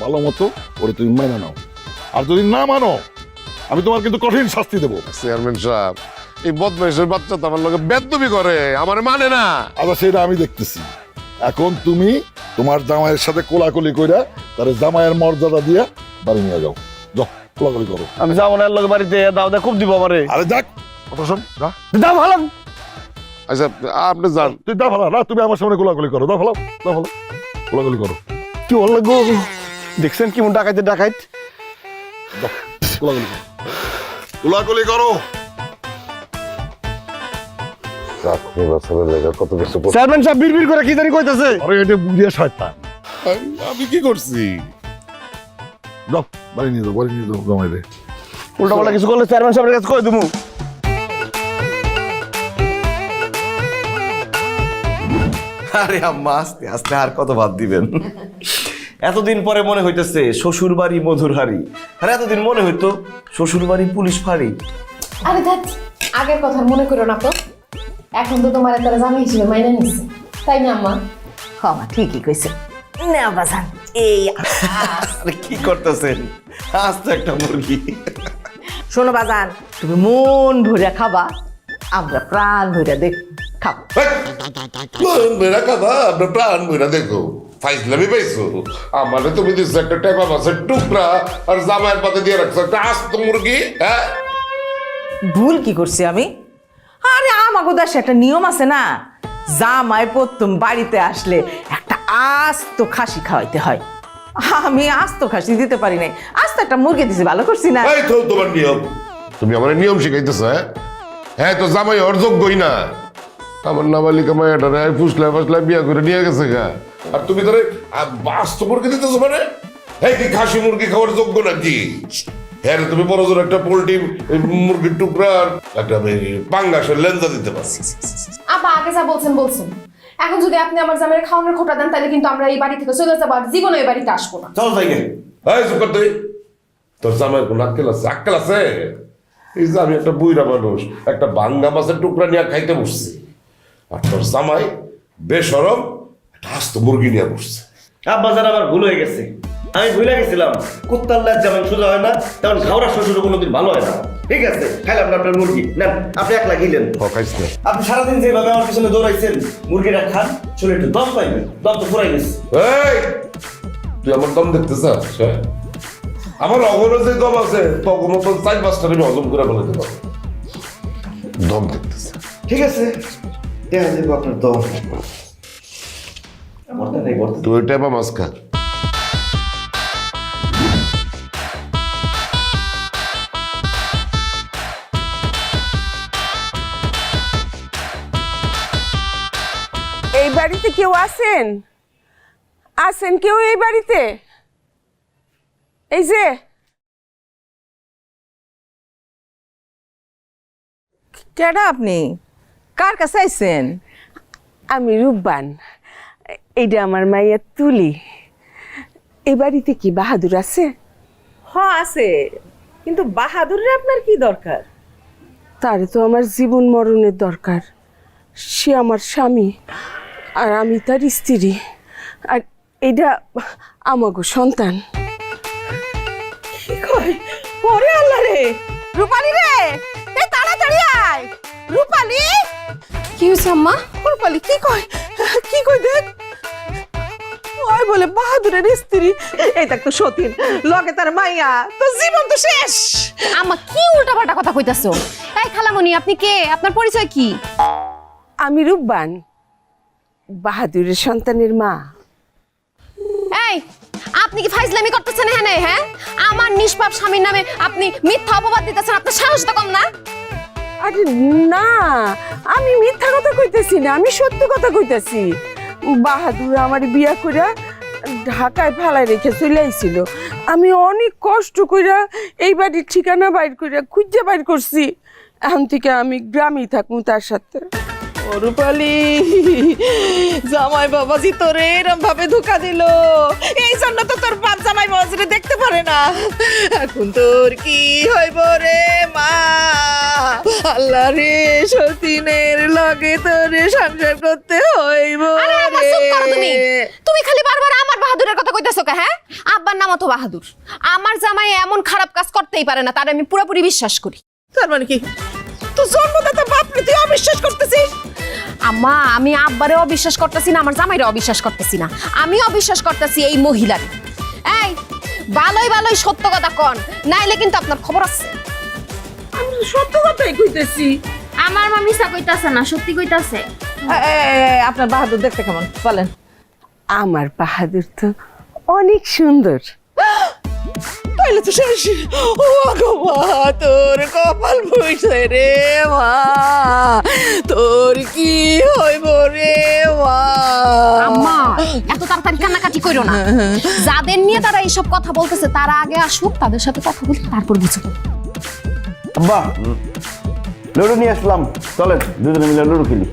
ভালো মতো ওরে তুমি মেনে নাও, আর যদি না মানো আমি তোমার কিন্তু কঠিন শাস্তি দেবো। চেয়ারম্যান সাহেব এই বদমাইশের বাচ্চা তো আমার লগে বেদবি করে, আমার মানে না। আচ্ছা সেটা আমি দেখতেছি। এখন তুমি তোমার জামাইয়ের সাথে কোলাকুলি কইরা তার জামাইয়ের মর্যাদা দিয়া বাড়ি নিয়ে যাও। যাও কোলাকুলি করো। আমি যাবো না লোক বাড়িতে, দাও দা খুব দিব আমারে। আরে যাক কথা শোন, যা। দাও ভালো। আচ্ছা আপনি যান। তুই দা ভালো না, তুমি আমার সামনে কোলাকুলি করো। দা ভালো, দা ভালো, কোলাকুলি করো। কি বল গো, দেখছেন কি মন ডাকাইতে ডাকাইত। যাও, কোলাকুলি করো, কোলাকুলি করো। কত কিছু চেয়ারম্যান সাহেব বিড়বিড় করে কি জানি কইতাছে। আরে এটা বুড়িয়া শয়তান। আমি কি করছি? যাও বাড়ি নিয়ে যাও, বাড়ি নিয়ে যাও জামাইরে। উল্টা পাল্টা কিছু করলে চেয়ারম্যান সাহেবের কাছে কই দিমু। আরে আম্মা আস্তে আস্তে আর কত ভাত দিবেন? এতদিন পরে মনে হইতেছে শ্বশুর বাড়ি মধুর হাড়ি, আর এতদিন মনে হইতো শ্বশুর বাড়ি পুলিশ ফাঁড়ি। আরে ধ্যাৎ, আগের কথা মনে করো না তো, এখন তো তোমার তারা জামাই হিসেবে মাইনা নিচ্ছে, তাই না আম্মা? মা ঠিকই কইছে। না বাজান এই আরে কি করতেছেন? আজ তো একটা মুরগি। শোনো বাজান, তুমি মন ভরে খাবা, আমরা প্রাণ ভরে দেখ খাবো। মেরা কথা আপনার প্রাণ বইরা দেখো। ফাইজলামি পাইছো? আমারে তুমি দিচ্ছ একটা টেপা মাছের টুকরা আর জামাইয়ের পাতে দিয়ে রাখছো একটা আস্ত মুরগি, হ্যাঁ? ভুল কি করছি আমি? আরে আমাকে দেশে একটা নিয়ম আছে না, জামাই প্রথম বাড়িতে আসলে একটা আস্ত খাসি খাওয়াইতে হয়। আমি আস্ত খাসি দিতে পারি নাই, আস্ত একটা মুরগি দিছি, ভালো করছি না? এই তো তোমার নিয়ম, তুমি আমার নিয়ম শিখাইতেছ? হ্যাঁ তো জামাই ওর যোগ্যই না, আমার নাবালিকা মায়াটা ফুসলায় ফাসলায় বিয়া করে নিয়ে গেছে গা, আর তুমি ধরে বাস্ত মুরগি দিতেছো মানে? এই কি খাসি মুরগি খাওয়ার যোগ্য নাকি? হ্যাঁ রে, তুমি বড় জোর একটা পোল্ট্রি মুরগির টুকরা আর একটা পাঙ্গাসের লেঞ্জা দিতে পারো। আব্বা আগে যা বলছেন বলছেন, এখন যদি আপনি আমার জামাইয়ের খাওয়ানোর খোটা দেন তাহলে কিন্তু আমরা এই বাড়ি থেকে চলে যাবো, আর জীবনে এই বাড়িতে আসবো না। চলো যাই গে। এই চুপ কর তুই, তোর জামাইয়ের কোন আক্কেল আছে? আক্কেল আছে? এই যে আমি একটা বুইরা মানুষ, একটা বাঙ্গা মাছের টুকরা নিয়ে খাইতে বসছি, আর তোর জামাই বেশরম একটা আস্ত মুরগি নিয়ে বসছে। আব্বা জান আমার ভুল হয়ে গেছে, আমি ভুলে গেছিলাম কুত্তার লাজ যেমন সোজা হয় না তেমন ঘাওড়া শ্বশুর কোনোদিন ভালো হয় না। ঠিক আছে, খাইলাম না আপনার মুরগি, নেন আপনি একলা খেলেন। খাইস না। আপনি সারাদিন যেভাবে আমার পিছনে দৌড়াইছেন, মুরগিটা খান, শরীরে একটু দম পাইবেন, দম তো ফুরাই গেছে। এই তুই আমার দম দেখতে চাস? হ্যাঁ? আমার অগর যে দম আছে তখন মতন 4-5টা আমি হজম করে ফেলতে পারবো। দম দেখতেছে? ঠিক আছে, দেখা যাবে আপনার দম। বর্তা নেই, বর্তা। তুই টেপা মাছ খা। এই বাড়িতে কেউ আছেন? আছেন কেউ এই বাড়িতে? এই যে কেডা আপনি? কার কাছে আইছেন? আমি রূপবান, এইটা আমার মাইয়া তুলি। এই বাড়িতে কি বাহাদুর আছে? হ্যাঁ আছে, কিন্তু বাহাদুরের আপনার কি দরকার? তারে তো আমার জীবন মরণের দরকার। সে আমার স্বামী আর আমি তার স্ত্রী, আর এইটা আমাগো সন্তান। কি কয়? ওরে আল্লাহ রে! রূপালী রে, এই তাড়াতাড়ি আয়! রূপালী! কি হয়েছে আম্মা? রূপালী কি কয়? কি কয় দেখ? ওই বলে বাহাদুরের স্ত্রী, এই দেখ তো সতীন, লগে তার মাইয়া, তো জীবন তো শেষ। আম্মা কি উল্টাপাল্টা কথা কইতাছো? এই খালামণি, আপনি কে? আপনার পরিচয় কি? আমি রূপবান, বাহাদুরের সন্তানের মা। এই আপনি কি ফাইজলামি করতেছেন এখানে? হ্যাঁ, আমার নিষ্পাপ স্বামীর নামে আপনি মিথ্যা অপবাদ দিতেছেন, আপনার সাহস তো কম না? আরে না, আমি মিথ্যা কথা কইতেছি না, আমি সত্য কথা কইতেছি। বাহাদুর আমার বিয়া কইরা ঢাকায় ফেলায় রেখে চলে আইছিল। আমি অনেক কষ্ট কইরা এই বাড়ির ঠিকানা বাইর কইরা খুঁজে বাইর করছি। এখন থেকে আমি গ্রামেই থাকবো তার সাথে। ও রূপালী, জামাই বাবাজি তোরে এরম ভাবে ধোকা দিল, এই জন্য তো তোর বাপ জামাই বাবাজিরে দেখতে পারে না। এখন তোর কি হইব রে মা? আল্লাহ রে, সতীনের লগে তোরে সংসার করতে হইব আরে আব্বা, চুপ করো তুমি। রে। তুমি খালি বারবার আমার বাহাদুরের কথা কইতাছো কে? হ্যাঁ, আব্বার নামও তো বাহাদুর। আমার জামাই এমন খারাপ কাজ করতেই পারে না, তার আমি পুরোপুরি বিশ্বাস করি। তার মানে কি তুই জন্মদাতা বাপরে তুই অবিশ্বাস করতেছিস? আম্মা, আমি আব্বারে অবিশ্বাস করতেছি না, আমার জামাইরে অবিশ্বাস করতেছি না, আমি অবিশ্বাস করতেছি এই মহিলার। এই ভালোই ভালোই সত্য কথা কন, নাইলে কিন্তু আপনার খবর আছে। আমি সত্য কথাই কইতেছি। আমার মা মিছা কইতাছে না, সত্যি কইতাছে। আপনার বাহাদুর দেখতে কেমন বলেন? আমার বাহাদুর তো অনেক সুন্দর। তাইলে তো শেষ। ও গো মা, তোর কপাল বইছে রে মা, তোর কি হইব রে মা? আম্মা, এত তাড়াতাড়ি কান্নাকাটি কইরো না। যাদের নিয়ে তারা এইসব কথা বলতেছে তারা আগে আসুক, তাদের সাথে কথা বলি, তারপর বুঝবো। আব্বা, লুডো নিয়ে আসলাম, চলেন দুজনে মিলে লুডো খেলি।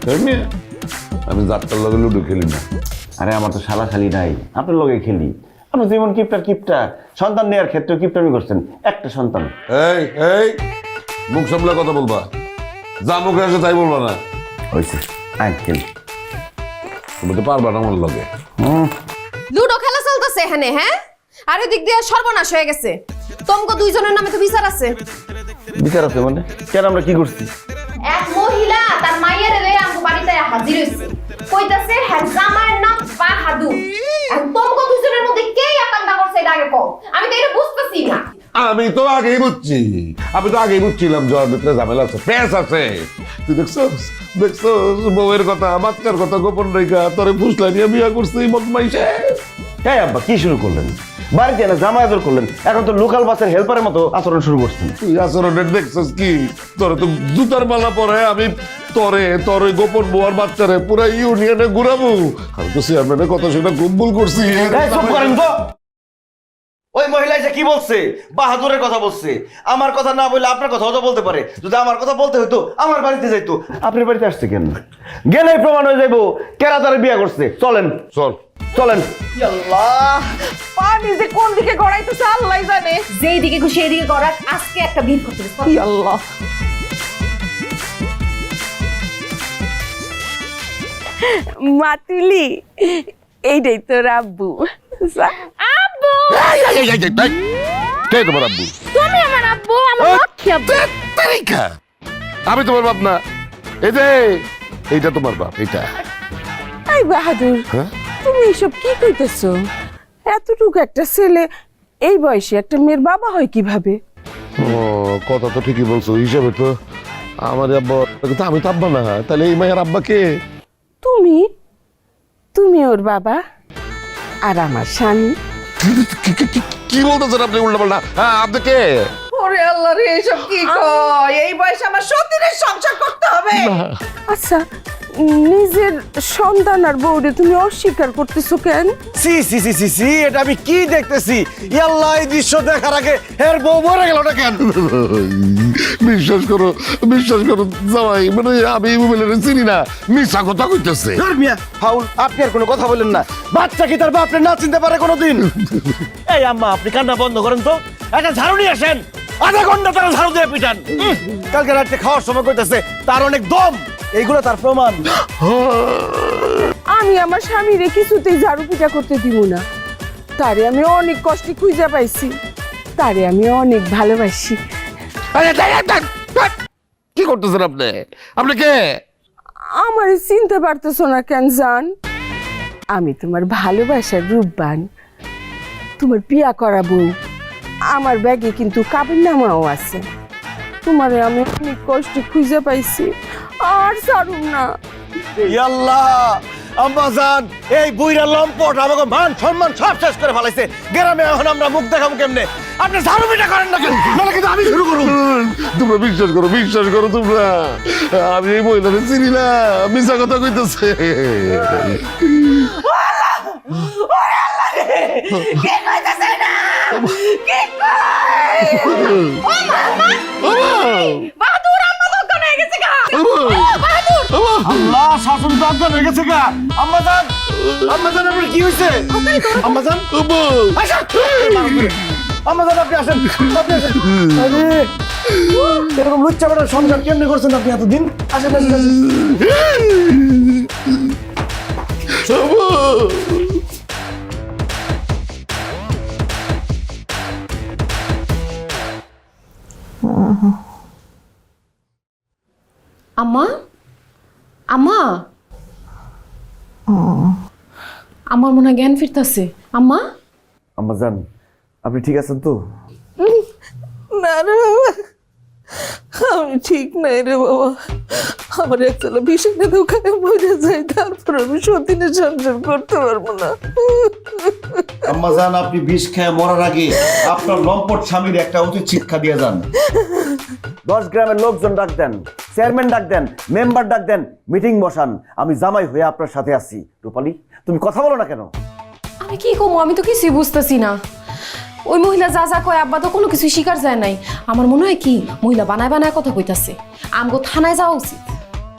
আমি যাত্রার লগে লুডো খেলি না। আরে আমার তো শালা খালি নাই, আপনার লগে খেলি। আপনার যেমন কিপটা সন্তান নেওয়ার ক্ষেত্রে কিপটামি করছেন, একটা সন্তান। এই এই মুখ সামলে কথা বলবা, যা মুখে আছে তাই বলবা না। হয়েছে, আয় খেলি। তুমি তো পারবা না আমার লগে। লুডো খেলা চলতেছে এখানে, হ্যাঁ? আর ওই দিক দিয়ে সর্বনাশ হয়ে গেছে। তোমাকে দুইজনের নামে তো বিচার আছে। বিচার আছে মানে? কেন, আমরা কি করছি? এক মহিলা তার মাইয়ারে লয়ে আমগো বাড়িতে হাজির হইছে, কইতাছে হ্যাঁ জামাইয়ের নাম বাহাদুর একদম দুজনের মধ্যে কে একান্ডা করছে এটা আগে কও, আমি তো এটা বুঝতেছি না। আমি তো আগেই বুঝছিলাম জ্বর ভিতরে ঝামেলা আছে, প্যাস আছে। তুই দেখছস বউয়ের কথা বাচ্চার কথা গোপন রেখা তোরে ফুসলা নিয়ে বিয়া করছে বদমাইশে। হ্যাঁ আব্বা কি শুরু করলেন? বাড়িতে এনে জামাই আদর করলেন, এখন তো লোকাল বাসের হেল্পারের মতো আচরণ শুরু করছেন। তুই আচরণের দেখছস কি? তোরে তো জুতার মালা পরে আমি তোরে গোপন বউয়ার বাচ্চারে পুরা ইউনিয়নে ঘুরাবো। আমি তো চেয়ারম্যানের কথা শুনে খুব ভুল করছি। এই চুপ করেন তো। ওই মহিলা এসে কি বলছে? বাহাদুরের কথা বলছে। আমার কথা না বলে আপনার কথাও তো বলতে পারে। যদি আমার কথা বলতে হইতো আমার বাড়িতে যাইতো। আপনার বাড়িতে আসছে কেন? গেলেই প্রমাণ হয়ে যাইবো কেরা তারে বিয়ে করছে। চলেন চলেন। আল্লাহ, পানি যে কোন দিকে গড়াইতেছে আল্লাহ জানে। যেই দিকে খুশি এই দিকে করার, আজকে একটা বিয়ে করতে হবে। আল্লাহ, মাতুলি এইটাই তোর আব্বু। আব্বু কে তোমার আব্বু? তুমি আমার আব্বু, আমার লক্ষ্মী আব্বু। আমি তোমার বাপ না। এই যে এইটা তোমার বাপ, এইটা। এই বাহাদুর, হ্যাঁ? তুমি এসব কি কইতেছো? এতটুকু একটা ছেলে এই বয়সে একটা মেয়ের বাবা হয় কিভাবে? ও কথা তো ঠিকই বলছো, হিসাবে তো আমার আব্বা, কিন্তু আমি তো আব্বা না। তাহলে এই মায়ের আব্বা কে? তুমি ওর বাবা আর আমার স্বামী। কি বলতেছেন আপনি উল্টা পাল্টা? হ্যাঁ, আপনি কে? ওরে আল্লাহ রে, এসব কি কয়? এই বয়সে আমার সতীনের সংসার করতে হবে? আচ্ছা, নিজের সন্তান আর বউরে তুমি অস্বীকার করতেছো কেন? সি সি সি সি সি, এটা আমি কি দেখতেছি? ইয়াল্লাহ, এই দৃশ্য দেখার আগে এর বউ মরে গেল না কেন? বিশ্বাস করো জামাই, মানে আমি মোবাইলের চিনি না, মিশা কথা কইতেছে। ফাউল, আপনি আর কোনো কথা বলেন না। বাচ্চা কি তার বাপরে না চিনতে পারে কোনোদিন? এই আম্মা, আপনি কান্না বন্ধ করেন তো। একটা ঝাড়ু নিয়ে আসেন, আধা ঘন্টা তারা ঝাড়ু দিয়ে পিটান। কালকে রাত্রে খাওয়ার সময় কইতেছে তার অনেক দম, এইগুলো তার প্রমাণ। আমি আমার স্বামীরে কিছুতেই ঝাড়ু পিটা করতে দিব না। তারে আমি অনেক কষ্টে খুঁজে পাইছি, তারে আমি অনেক ভালোবাসি। কি করতেছেন আপনি? আপনি কে? আমারে চিনতে পারতেছো না কেন জান? আমি তোমার ভালোবাসার রূপবান, তোমার বিয়া করাবো। আমার ব্যাগে কিন্তু কাবিননামাও আছে। তোমারে আমি অনেক কষ্টে খুঁজে পাইছি, আর ছাড়ুম না। ইয়াল্লাহ, আম্মা জান, এই বুইরা লম্পট আমাকে মান সম্মান সব শেষ করে ফেলাইছে। গ্রামে এখন আমরা মুখ দেখাবো কেমনে? আপনি ঝাড়ু পিটা করেন না কেন? নাহলে কিন্তু আমি শুরু করব। তোমরা বিশ্বাস করো তোমরা, আমি এই মহিলাকে চিনি না, মিশা কথা কইতেছে। বাহাদুর আম্মা দোকানে হয়ে গেছে গা। আল্লাহ, শাসন তো আপনার হয়ে গেছে গা। আম্মা জান, আপনার কি হয়েছে? আম্মা জান, আম্মা জান, আপনি আসেন। আরে, এরকম লুচ্চা বেটার সংসার কেমনে করছেন আপনি এতদিন? আসেন। আম্মা আম্মা আমার মনে হয় জ্ঞান ফিরতাছে। আম্মা আম্মা জান, আপনি ঠিক আছেন তো? না রে বাবা, আমি ঠিক নাই রে বাবা। আমার একতলা ভীষণ দোকানে মরে যায়, তারপর আমি সতীনের সংসার করতে পারবো না। আম্মা জান, আপনি বিষ খেয়ে মরার আগে আপনার লম্পট স্বামীর একটা উচিত শিক্ষা দিয়ে যান। 10 গ্রামের লোকজন ডাক দেন, চেয়ারম্যান ডাক দেন, মেম্বার ডাক দেন, মিটিং বসান। আমি জামাই হয়ে আপনার সাথে আছি। রূপালী, তুমি কথা বলো না কেন? আমি কি কমো? আমি তো কিছুই বুঝতেছি না। ওই মহিলা যা যা কয় আব্বা তো কোনো কিছু স্বীকার যায় নাই। আমার মনে হয় কি মহিলা বানায় কথা কইতাছে। আমগো থানায় যাওয়া উচিত।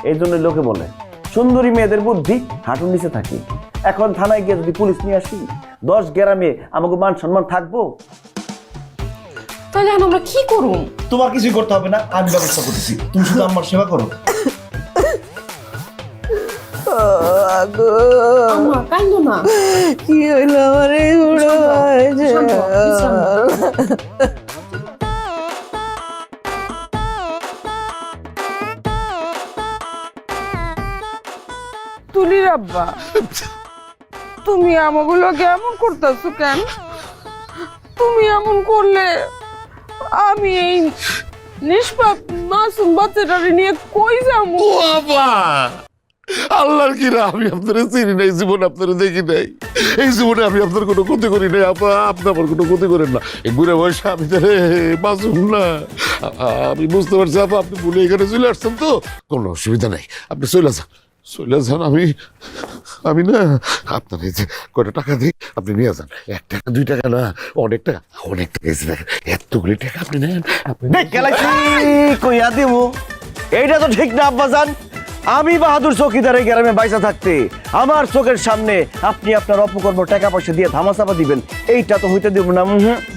এই জন্য লোকে বলে সুন্দরী মেয়েদের বুদ্ধি হাঁটুর নিচে থাকে। এখন থানায় গিয়ে যদি পুলিশ নিয়ে আসি, 10 গ্রামে আমাকে মান সম্মান থাকবো? তাহলে এখন আমরা কি করুম? তোমার কিছুই করতে হবে না, আমি ব্যবস্থা করতেছি। তুমি শুধু আমার সেবা করো। আম্মা কান্দো না। কি হইলো আমার এই বুড়ো তুলির আব্বা, তুমি আমাগুলোকে এমন করতেছো কেন? তুমি এমন করলে আমি এই নিষ্পাপ মাসুম বাচ্চাটারে নিয়ে কই যাবো? বাবা আল্লাহর কি না, আমি আপনারা চিনি নাই, জীবন আপনারা দেখি নাই, এই জীবনে আমি আপনার কোনো ক্ষতি করি নাই। আপা আপনি আমার কোনো ক্ষতি করেন না, এই বুড়ে বয়সে আমি তো মাসুম না। আমি বুঝতে পারছি আপা, আপনি বলে এখানে চলে আসছেন তো, কোনো অসুবিধা নেই, আপনি চলে যান, চলে যান। আমি না আপনার এই যে কয়টা টাকা দিই আপনি নিয়ে যান, 1 টাকা 2 টাকা না, অনেক টাকা এসে দেখেন, এতগুলি টাকা আপনি নেন। কইয়া দিব এইটা তো ঠিক না আব্বাজান। আমি বাহাদুর চৌকিদার এই গ্রামে বাইসা থাকতে আমার চোখের সামনে আপনি আপনার অপকর্ম টাকা পয়সা দিয়ে ধামাচাপা দিবেন, এইটা তো হইতে দিব না।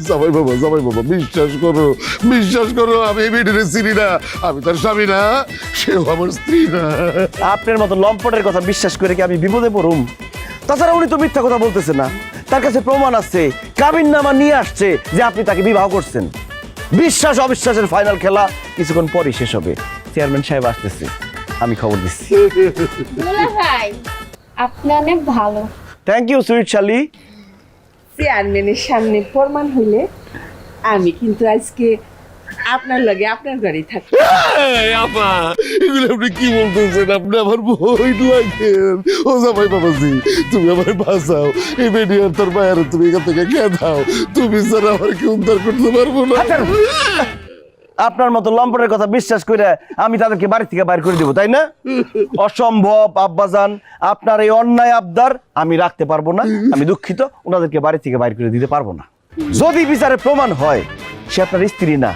জামাই বাবা বিশ্বাস করো আমি এই মেয়েটারে চিনি না, আমি তার স্বামী না, সেও আমার স্ত্রী না। আপনার মতো লম্পটের কথা বিশ্বাস করে কি আমি বিপদে পড়ুম? তাছাড়া উনি তো মিথ্যা কথা বলতেছে না, তার কাছে প্রমাণ আছে, কাবিননামা নিয়ে আসছে যে আপনি তাকে বিবাহ করছেন। বিশ্বাস অবিশ্বাসের ফাইনাল খেলা কিছুক্ষণ পরই শেষ হবে। চেয়ারম্যান সাহেব আসতেছে, আমি খবর দিচ্ছি। দুলা ভাই আপনি অনেক ভালো। থ্যাংক ইউ সুইট শালি। চেয়ারম্যানের সামনে প্রমাণ হইলে আমি কিন্তু আজকে আপনার লগে আপনার বাড়ি থাকি। আপা এগুলো আপনি কি বলতেছেন? আপনি আমার বই লাগেন। ও জামাই বাবাজি তুমি আমার বাঁচাও, এই মেডিয়ার তোর মায়ের তুমি এখান থেকে খেয়ে দাও, তুমি স্যার আমার কি উদ্ধার করতে পারবো না। আপনার মতো লম্পটের কথা বিশ্বাস করে আমি তাদেরকে বাড়ি থেকে বাইর করে দেবো, তাই না? অসম্ভব আব্বাজান, আপনার এই অন্যায় আবদার আমি রাখতে পারবো না। আমি দুঃখিত, ওনাদেরকে বাড়ি থেকে বাইর করে দিতে পারবো না। যদি বিচারে প্রমাণ হয় সে আপনার স্ত্রী না,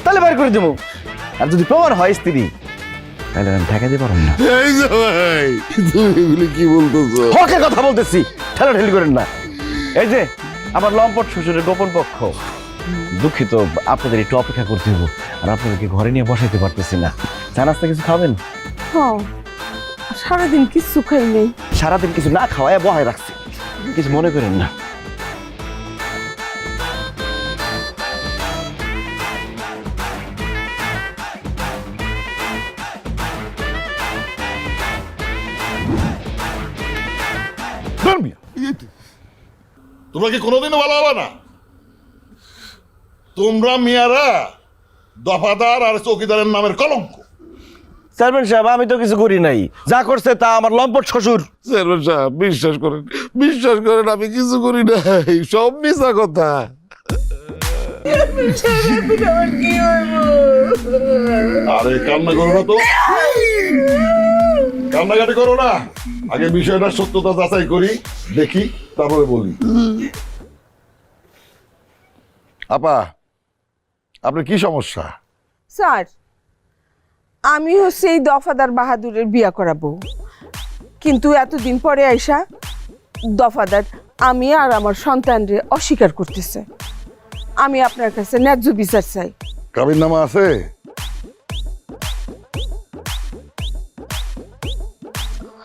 তাহলে বাইর করে দেবো। আর যদি প্রমাণ হয় স্ত্রী, তাহলে আমি ঠেকাতে পারবো না। এই জামাই তুমি এগুলো কি বলতেছো? হকের কথা বলতেছি, ঠেলাঠেলি করেন না। এই যে আমার লম্পট শ্বশুরের গোপন পক্ষ, দুঃখিত আপনাদের একটু অপেক্ষা করতে হবো, আর আপনাদেরকে ঘরে নিয়ে বসাইতে পারতেছি না। চা নাস্তা কিছু খাবেন? হ্যাঁ, সারাদিন কিচ্ছু খাই নেই। সারাদিন কিছু না খাওয়ায় বহায় রাখছি, কিছু মনে করেন না। তোমরা কি কোনোদিনও ভালো হবে না? তোমরা মিয়ারা দফাদার আর চৌকিদারের নামের কলঙ্ক। চেয়ারম্যান সাহেব আমি তো কিছু করি নাই, যা করছে তা আমার লম্পট শ্বশুর। চেয়ারম্যান সাহেব বিশ্বাস করেন আমি কিছু করি নাই, সব মিছা কথা। আরে কান্না করো না তো, কান্নাকাটি করো না, আগে বিষয়টা সত্যতা যাচাই করি, দেখি তারপরে বলি। আপা আপনার কি সমস্যা? স্যার, আমি হচ্ছে এই দফাদার বাহাদুরের বিয়া করাবো, কিন্তু এতদিন পরে আইসা দফাদার আমি আর আমার সন্তানরে অস্বীকার করতেছে। আমি আপনার কাছে ন্যায্য বিচার চাই। কাবিননামা আছে?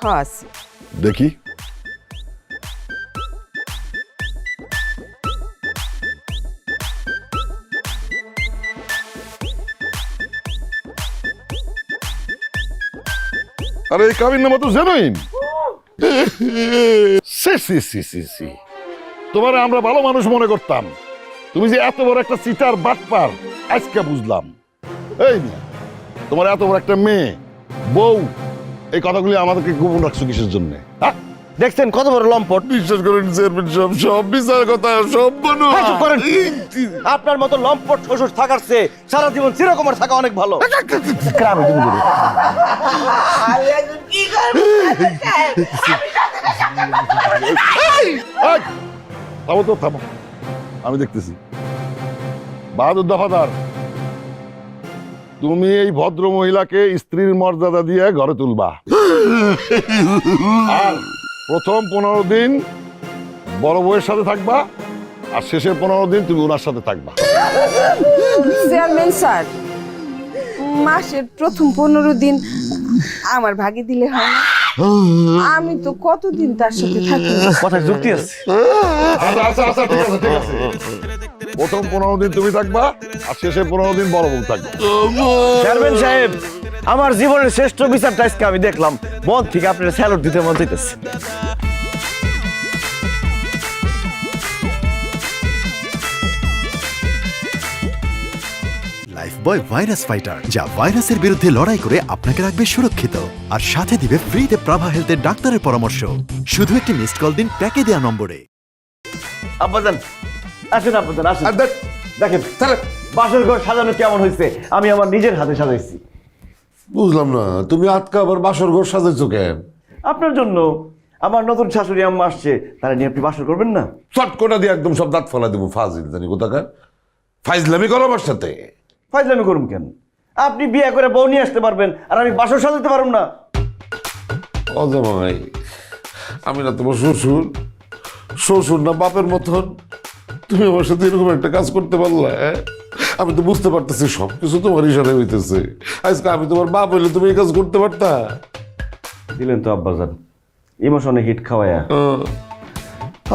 হ্যাঁ আছে। দেখি। আরে এই কাবিননামা তো জেনুইন। তোমার আমরা ভালো মানুষ মনে করতাম, তুমি যে এত বড় একটা চিটার বাটপার আজকে বুঝলাম। এই মেয়ে, তোমার এত বড় একটা মেয়ে বউ, এই কথাগুলি আমাদেরকে গোপন রাখছো কিসের জন্য? দেখছেন কত বড় লম্পট। বিশ্বাস করেন চেয়ারম্যান সাহেব, সব মিছা কথা, সব বানোয়া। হ্যাঁ, চুপ করেন। আপনার মতো লম্পট শ্বশুর থাকার চেয়ে সারা জীবন চিরকুমার থাকা অনেক ভালো। গ্রামে তুমি বলো। এই, থামো তো থামো, আমি দেখতেছি। বাহাদুর দফাদার, তুমি এই ভদ্র মহিলাকে স্ত্রীর মর্যাদা দিয়ে ঘরে তুলবা, আর প্রথম 15 দিন বড় বউয়ের সাথে থাকবা, আর শেষের 15 দিন তুমি ওনার সাথে থাকবা। চেয়ারম্যান স্যার, মাসের প্রথম 15 দিন আমার ভাগে দিলে হয় না? আমি তো কতদিন তার সাথে থাকি। কথায় যুক্তি আছে। আচ্ছা, ঠিক আছে। প্রথম 15 দিন তুমি থাকবা, আর শেষের 15 দিন বড় বউ থাকবে। চেয়ারম্যান সাহেব, আমার জীবনের শ্রেষ্ঠ বিচারটা আজকে আমি দেখলাম। মন থেকে আপনার স্যালুট দিতে মন চাইতেছে। লাইফবয় ভাইরাস ফাইটার, যা ভাইরাসের বিরুদ্ধে লড়াই করে আপনাকে রাখবে সুরক্ষিত আর সাথে দিবে ফ্রিতে প্রাভা হেলথের ডাক্তারের পরামর্শ। শুধু একটি মিসড কল দিন প্যাকে দেওয়া নম্বরে। আব্বাজান আসেন, আব্বাজান আসেন। আর দেখ, দেখেন বাসর ঘর সাজানো কেমন হয়েছে, আমি আমার নিজের হাতে সাজাইছি। বুঝলাম না, তুমি আজকে আবার বাসর ঘর সাজাইছো কেন? আপনার জন্য। আমার নতুন শাশুড়ি আম্মা আসছে, তারা নিয়ে আপনি বাসর করবেন না? চট করে দিয়ে একদম সব দাঁত ফেলা দেবো, ফাজিল জানি কোথাকার। ফাইজলামি করো আমার সাথে। ফাইজলামি করুন কেন? আপনি বিয়ে করে বউ নিয়ে আসতে পারবেন, আর আমি বাসর সাজাতে পারব না? অজামাই, আমি না তোমার শ্বশুর? শ্বশুর না বাপের মতন? তুমি আমার সাথে এরকম একটা কাজ করতে পারলা? আমি তো বুঝতে পারতেছি সব কিছু তোমার ইশারা হইতেছে। আজকে আমি তোমার বাপ হইলে তুমি এই কাজ করতে পারতা? দিলেন তো আব্বাজান ইমোশনে হিট খাওয়ায়া।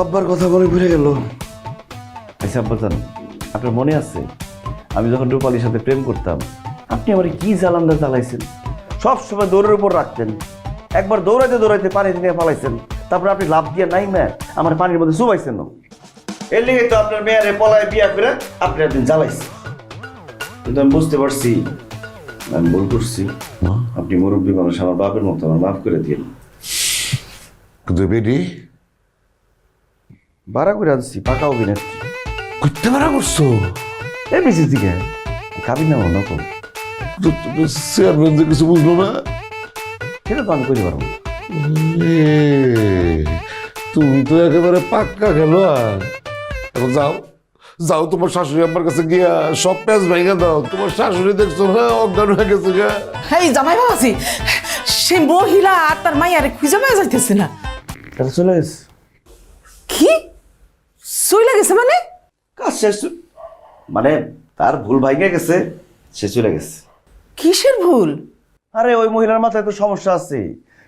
আব্বার কথা মনে ঘুরে গেল। আচ্ছা আব্বাজান, আপনার মনে আছে আমি যখন রূপালীর সাথে প্রেম করতাম, আপনি আমার কি জ্বালান্দা জ্বালাইছেন? সবসময় দৌড়ের উপর রাখতেন, একবার দৌড়াইতে দৌড়াইতে পানি নিয়ে ফালাইছেন, তারপর আপনি লাভ দিয়ে নাই ম্যার আমার পানির মধ্যে চুবাইছেন। এর লিগে তো আপনার মেয়েরে পলায় বিয়া করে আপনি একদিন জ্বালাইছেন। কিন্তু আমি বুঝতে পারছি আমি ভুল করছি। আপনি মুরব্বী মানুষ, আমার বাপের মতো, আমার মাফ করে দিন। কিন্তু বেডি ভাড়া করে আনছি, পাকা অভিনেত্রী। করতে পারা করছো? এমনি দিকে কাবিন নাম নকল, চেয়ারম্যান যে কিছু বুঝলো না, সেটা তো আমি করতে পারবো না। তুমি তো একেবারে পাক্কা গেল। এখন যাও যাও, তোমার শাশুড়ি আমার কাছে গিয়া সব প্যাঁচ ভেঙে দাও। তোমার শাশুড়ি দেখছো না অজ্ঞান হয়ে গেছে গা। এই জামাই বাবাজি, সে মহিলা আর তার মাইয়ারে খুঁজে পাওয়া যাইতেছে না। তাহলে চলে গেছে। কি চলে গেছে মানে? কাজ শেষ, মানে তার ভুল ভাইগে গেছে, সে চলে গেছে। কিসের ভুল? আরে ওই মহিলার মাথায় তো সমস্যা আছে।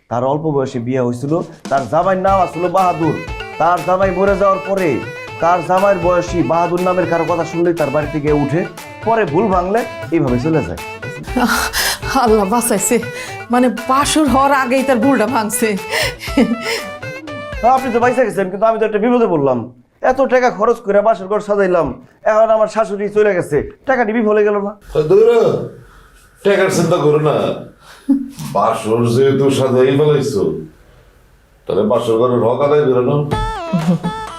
তার অল্প বয়সে বিয়ে হয়েছিল, তার জামাইয়ের নাম আসলো বাহাদুর। তার জামাই মরে যাওয়ার পরে তার জামাইয়ের বয়সী বাহাদুর নামের কারো কথা শুনলেই তার বাড়ি থেকে উঠে, পরে ভুল ভাঙলে এইভাবে চলে যায়। আল্লাহ বাঁচাইছে, মানে বাসুর হওয়ার আগেই তার ভুলটা ভাঙছে। আপনি তো বাইসা গেছেন, কিন্তু আমি তো একটা বিপদে বললাম। এত টাকা খরচ করে বাসর ঘর সাজাইলাম, এখন আমার শাশুড়ি চলে গেছে, টাকাটি বিফলে গেল না। টাকার চিন্তা করো না, বাসর যেহেতু সাজাই ফেলাইছো, তাহলে বাসর ঘরের হক আদায় করে নাও।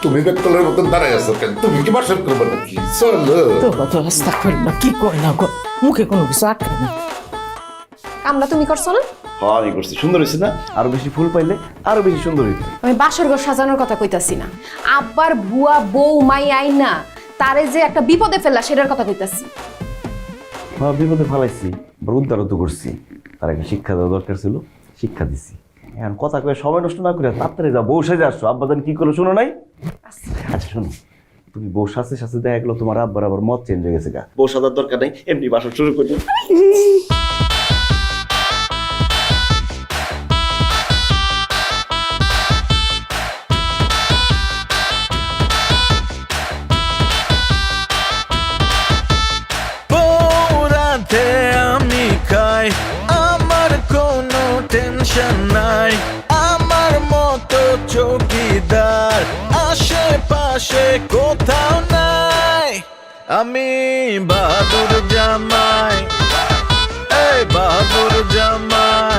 তুমি বেকলের মতন দাঁড়ায় আছো কেন? তুমি কি বাসর করবে নাকি? চলো তো কত রাস্তা করি না, কি করি না গো, মুখে কোনো কিছু আটকে না। কামলা তুমি করছো না? হ্যাঁ আমি করছি। সুন্দর হয়েছে না? আরো বেশি ফুল পাইলে আরো বেশি সুন্দর হইতো। আমি বাসর ঘর সাজানোর কথা কইতাছি না, আব্বার বুয়া বউ মাই আই না তারে যে একটা বিপদে ফেললা সেটার কথা কইতাছি। হ্যাঁ বিপদে ফেলাইছি, উদ্ধারত করছি। তার একটা শিক্ষা দেওয়া দরকার ছিল, শিক্ষা দিছি। এখন কথা কয়ে সময় নষ্ট না করে তাড়াতাড়ি যাও, বউ সেজে আসছো। আব্বাজান কি করলো শোনো নাই? আচ্ছা শোনো, তুমি বউ সাথে সাথে দেখা গেলো তোমার আব্বার আবার মত চেঞ্জ হয়ে গেছে গা। বউ সাজার দরকার নেই, এমনি বাসর শুরু করে দিও। পোড়াতে আমি খাই, আমার কোনো টেনশন নাই। আমার মতো চৌকিদার আশেপাশে কোথাও নাই। আমি বাহাদুর জামাই, এই বাহাদুর জামাই।